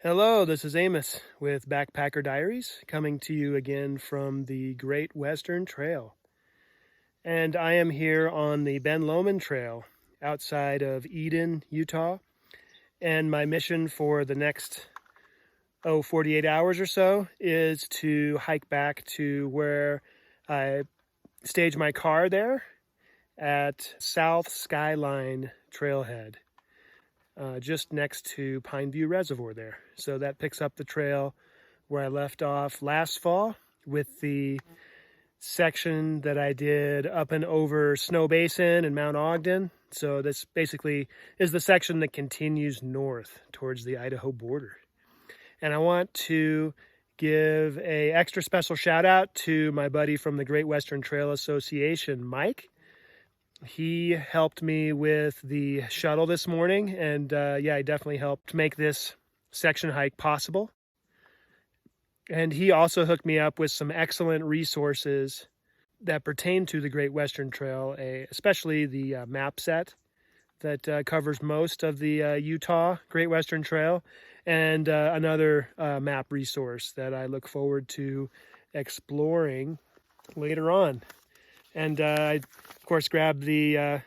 Hello, this is Amos with Backpacker Diaries, coming to you again from the Great Western Trail. And I am here on the Ben Lomond Trail outside of Eden, Utah. And my mission for the next 48 hours or so is to hike back to where I staged my car there at South Skyline Trailhead. Just next to Pineview Reservoir there. So that picks up the trail where I left off last fall with the section that I did up and over Snow Basin and Mount Ogden. So this basically is the section that continues north towards the Idaho border. And I want to give an extra special shout out to my buddy from the Great Western Trail Association, Mike. He helped me with the shuttle this morning, and he definitely helped make this section hike possible. And he also hooked me up with some excellent resources that pertain to the Great Western Trail, especially the map set that covers most of the Utah Great Western Trail, and another map resource that I look forward to exploring later on. And I, of course, grabbed the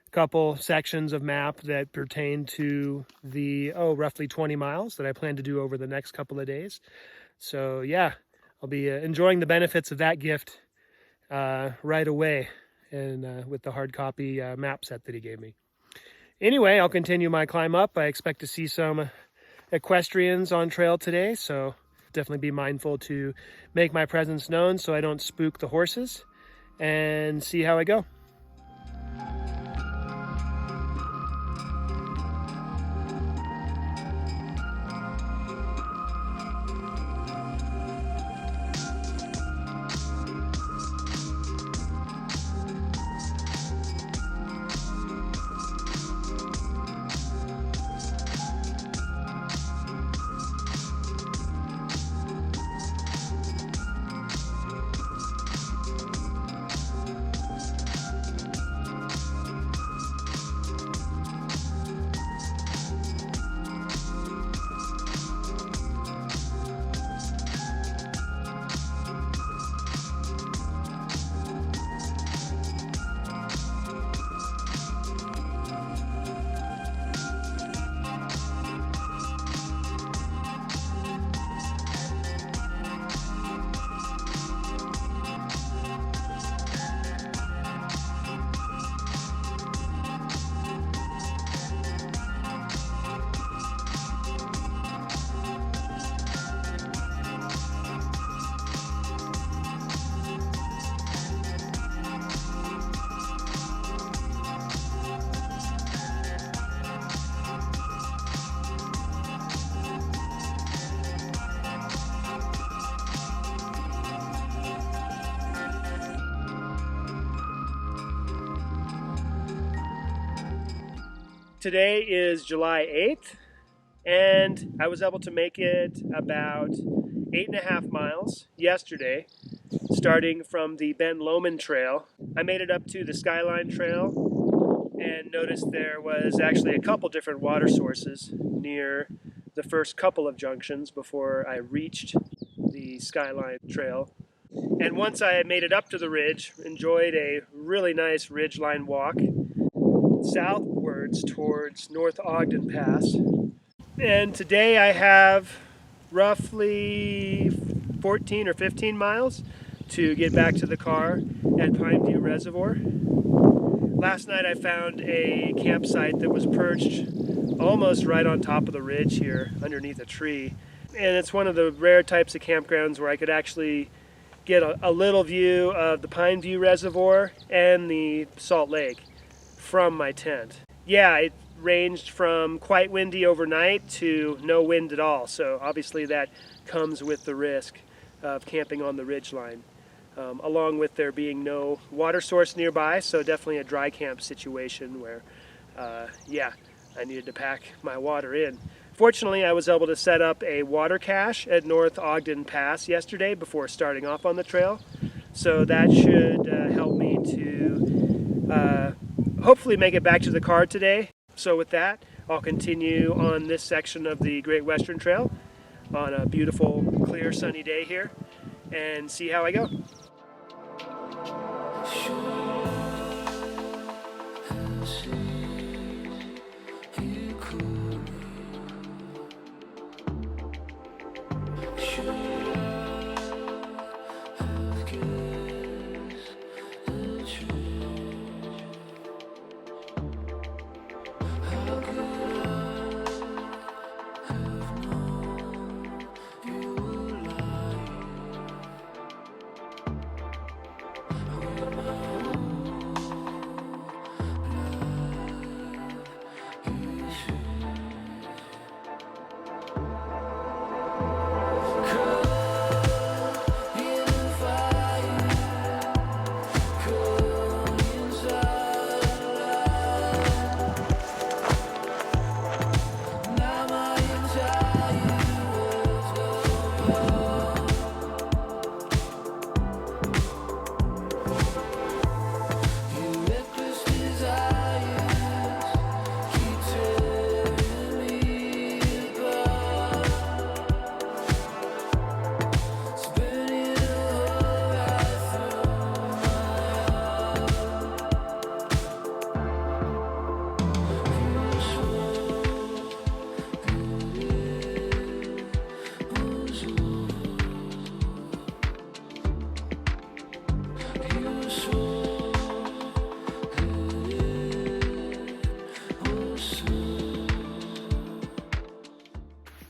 couple sections of map that pertain to the, roughly 20 miles that I plan to do over the next couple of days. So, yeah, I'll be enjoying the benefits of that gift right away and with the hard copy map set that he gave me. Anyway, I'll continue my climb up. I expect to see some equestrians on trail today, so definitely be mindful to make my presence known so I don't spook the horses. And see how I go. Today is July 8th, and I was able to make it about 8.5 miles yesterday, starting from the Ben Lomond Trail. I made it up to the Skyline Trail and noticed there was actually a couple different water sources near the first couple of junctions before I reached the Skyline Trail. And once I made it up to the ridge, enjoyed a really nice ridgeline walk southwards towards North Ogden Pass. And today I have roughly 14 or 15 miles to get back to the car at Pineview Reservoir. Last night I found a campsite that was perched almost right on top of the ridge here underneath a tree. And it's one of the rare types of campgrounds where I could actually get a little view of the Pineview Reservoir and the Salt Lake from my tent. Yeah, it ranged from quite windy overnight to no wind at all, so obviously that comes with the risk of camping on the ridgeline, along with there being no water source nearby, so definitely a dry camp situation where I needed to pack my water in. Fortunately, I was able to set up a water cache at North Ogden Pass yesterday before starting off on the trail, so that should help me to hopefully make it back to the car today. So with that, I'll continue on this section of the Great Western Trail on a beautiful, clear, sunny day here and see how I go.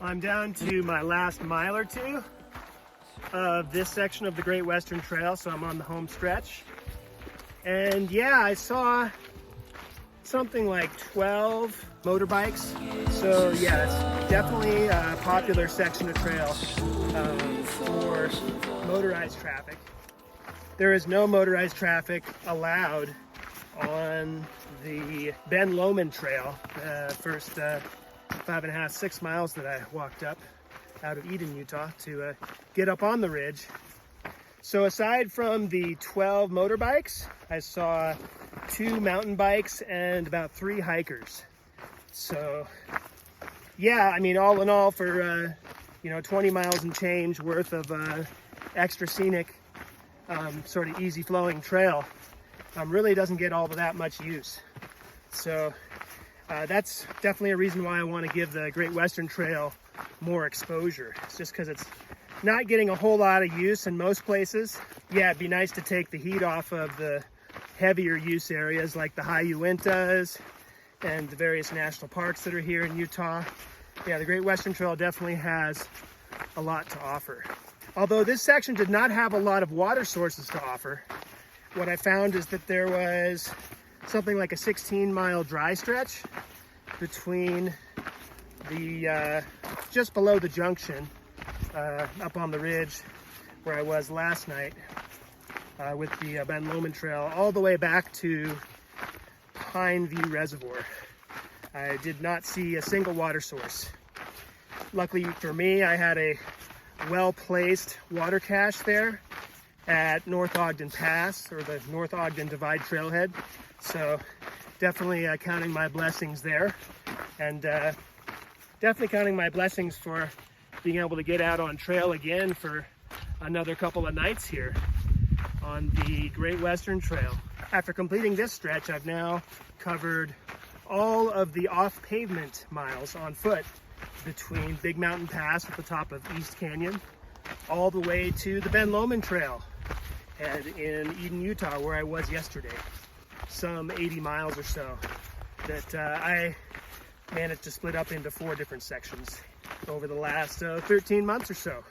I'm down to my last mile or two of this section of the Great Western Trail, so I'm on the home stretch. And yeah, I saw something like 12 motorbikes. So yeah, it's definitely a popular section of trail for motorized traffic. There is no motorized traffic allowed on the Ben Lomond Trail, first 5.5, 6 miles that I walked up out of Eden, Utah to get up on the ridge. So aside from the 12 motorbikes, I saw 2 mountain bikes and about 3 hikers. So yeah, I mean, all in all, for 20 miles and change worth of extra scenic, sort of easy flowing trail, really doesn't get all of that much use. So that's definitely a reason why I want to give the Great Western Trail more exposure. It's just because it's not getting a whole lot of use in most places. Yeah, it'd be nice to take the heat off of the heavier use areas like the high Uintas and the various national parks that are here in Utah. Yeah, the Great Western Trail definitely has a lot to offer. Although this section did not have a lot of water sources to offer, what I found is that there was something like a 16-mile dry stretch between the just below the junction up on the ridge where I was last night with the Ben Lomond Trail all the way back to Pineview Reservoir. I did not see a single water source. Luckily for me, I had a well-placed water cache there at North Ogden Pass, or the North Ogden Divide Trailhead. So definitely counting my blessings there, and definitely counting my blessings for being able to get out on trail again for another couple of nights here on the Great Western Trail. After completing this stretch, I've now covered all of the off-pavement miles on foot between Big Mountain Pass at the top of East Canyon all the way to the Ben Lomond Trail and in Eden, Utah, where I was yesterday. Some 80 miles or so that I managed to split up into 4 different sections over the last 13 months or so.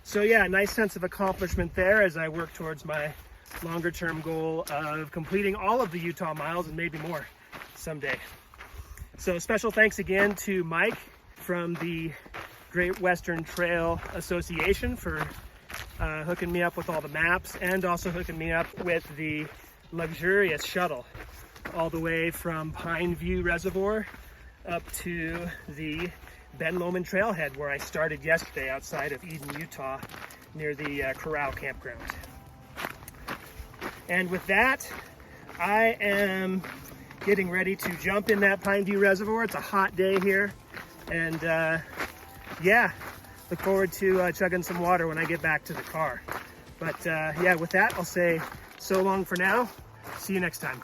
So yeah, a nice sense of accomplishment there as I work towards my longer term goal of completing all of the Utah miles and maybe more someday. So special thanks again to Mike from the Great Western Trail Association for hooking me up with all the maps, and also hooking me up with the luxurious shuttle all the way from Pineview Reservoir up to the Ben Lomond Trailhead, where I started yesterday outside of Eden, Utah, near the Corral Campground. And with that, I am getting ready to jump in that Pineview Reservoir. It's a hot day here, and yeah, look forward to chugging some water when I get back to the car. But yeah, with that, I'll say so long for now. See you next time.